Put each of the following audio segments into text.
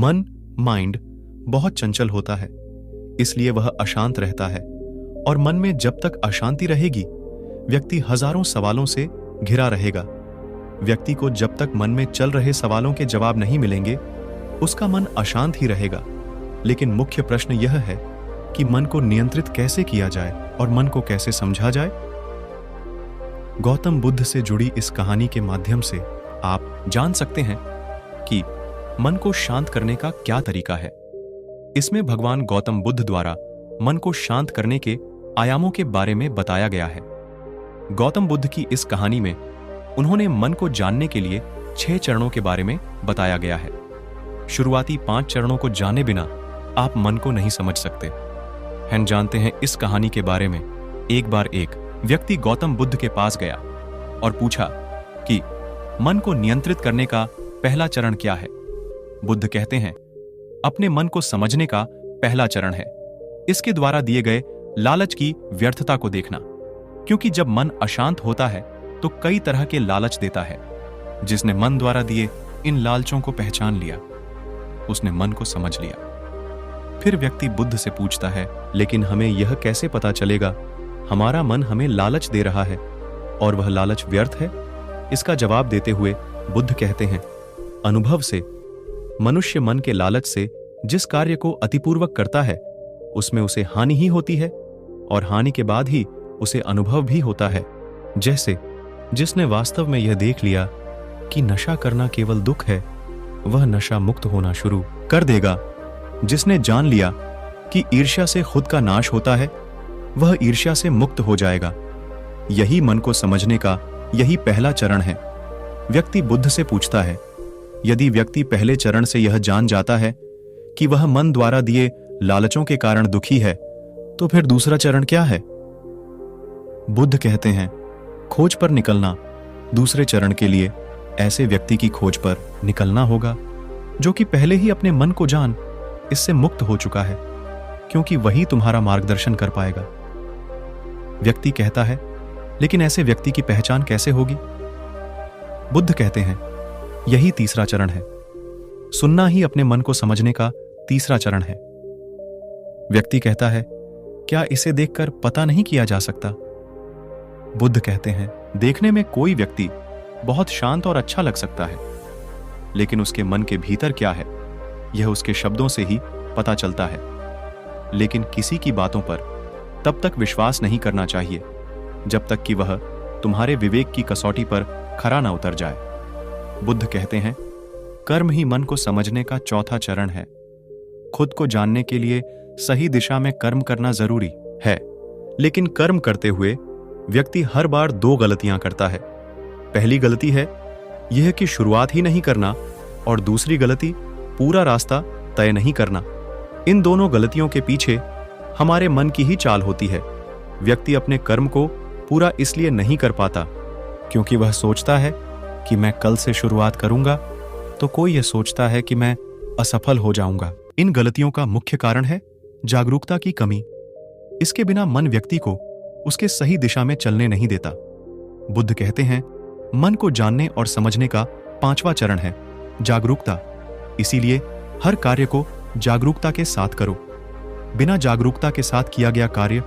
मन माइंड बहुत चंचल होता है, इसलिए वह अशांत रहता है और मन में जब तक अशांति रहेगी व्यक्ति हजारों सवालों से घिरा रहेगा। व्यक्ति को जब तक मन में चल रहे सवालों के जवाब नहीं मिलेंगे उसका मन अशांत ही रहेगा। लेकिन मुख्य प्रश्न यह है कि मन को नियंत्रित कैसे किया जाए और मन को कैसे समझा जाए। गौतम बुद्ध से जुड़ी इस कहानी के माध्यम से आप जान सकते हैं कि मन को शांत करने का क्या तरीका है। इसमें भगवान गौतम बुद्ध द्वारा मन को शांत करने के आयामों के बारे में बताया गया है। गौतम बुद्ध की इस कहानी में उन्होंने मन को जानने के लिए 6 चरणों के बारे में बताया गया है। शुरुआती 5 चरणों को जाने बिना आप मन को नहीं समझ सकते। हम जानते हैं इस कहानी के बारे में। एक बार एक व्यक्ति गौतम बुद्ध के पास गया और पूछा कि मन को नियंत्रित करने का पहला चरण क्या है। बुद्ध कहते हैं, अपने मन को समझने का पहला चरण है इसके द्वारा दिए गए लालच की व्यर्थता को देखना, क्योंकि जब मन अशांत होता है तो कई तरह के लालच देता है। जिसने मन द्वारा दिए इन लालचों को पहचान लिया उसने मन को समझ लिया। फिर व्यक्ति बुद्ध से पूछता है, लेकिन हमें यह कैसे पता चलेगा हमारा मन हमें लालच दे रहा है और वह लालच व्यर्थ है। इसका जवाब देते हुए बुद्ध कहते हैं, अनुभव से मनुष्य मन के लालच से जिस कार्य को अतिपूर्वक करता है उसमें उसे हानि ही होती है और हानि के बाद ही उसे अनुभव भी होता है। जैसे जिसने वास्तव में यह देख लिया कि नशा करना केवल दुख है, वह नशा मुक्त होना शुरू कर देगा। जिसने जान लिया कि ईर्ष्या से खुद का नाश होता है, वह ईर्ष्या से मुक्त हो जाएगा। यही मन को समझने का यही पहला चरण है। व्यक्ति बुद्ध से पूछता है, यदि व्यक्ति पहले चरण से यह जान जाता है कि वह मन द्वारा दिए लालचों के कारण दुखी है, तो फिर दूसरा चरण क्या है? बुद्ध कहते हैं, खोज पर निकलना। दूसरे चरण के लिए ऐसे व्यक्ति की खोज पर निकलना होगा जो कि पहले ही अपने मन को जान इससे मुक्त हो चुका है, क्योंकि वही तुम्हारा मार्गदर्शन कर पाएगा। व्यक्ति कहता है, लेकिन ऐसे व्यक्ति की पहचान कैसे होगी? बुद्ध कहते हैं, यही तीसरा चरण है। सुनना ही अपने मन को समझने का तीसरा चरण है। व्यक्ति कहता है, क्या इसे देखकर पता नहीं किया जा सकता? बुद्ध कहते हैं, देखने में कोई व्यक्ति बहुत शांत और अच्छा लग सकता है, लेकिन उसके मन के भीतर क्या है यह उसके शब्दों से ही पता चलता है। लेकिन किसी की बातों पर तब तक विश्वास नहीं करना चाहिए जब तक कि वह तुम्हारे विवेक की कसौटी पर खरा न उतर जाए। बुद्ध कहते हैं, कर्म ही मन को समझने का चौथा चरण है। खुद को जानने के लिए सही दिशा में कर्म करना जरूरी है, लेकिन कर्म करते हुए व्यक्ति हर बार 2 गलतियां करता है। पहली गलती है यह कि शुरुआत ही नहीं करना और दूसरी गलती पूरा रास्ता तय नहीं करना। इन दोनों गलतियों के पीछे हमारे मन की ही चाल होती है। व्यक्ति अपने कर्म को पूरा इसलिए नहीं कर पाता क्योंकि वह सोचता है कि मैं कल से शुरुआत करूंगा, तो कोई यह सोचता है कि मैं असफल हो जाऊंगा। इन गलतियों का मुख्य कारण है जागरूकता की कमी। इसके बिना मन व्यक्ति को उसके सही दिशा में चलने नहीं देता। बुद्ध कहते हैं, मन को जानने और समझने का 5वां चरण है जागरूकता। इसीलिए हर कार्य को जागरूकता के साथ करो। बिना जागरूकता के साथ किया गया कार्य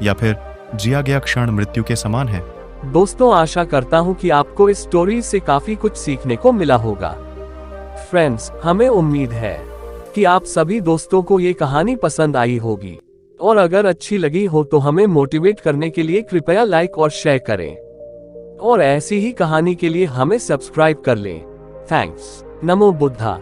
या फिर जिया गया क्षण मृत्यु के समान है। दोस्तों, आशा करता हूँ कि आपको इस स्टोरी से काफी कुछ सीखने को मिला होगा। फ्रेंड्स, हमें उम्मीद है कि आप सभी दोस्तों को ये कहानी पसंद आई होगी, और अगर अच्छी लगी हो तो हमें मोटिवेट करने के लिए कृपया लाइक और शेयर करें, और ऐसी ही कहानी के लिए हमें सब्सक्राइब कर लें। थैंक्स। नमो बुद्धा।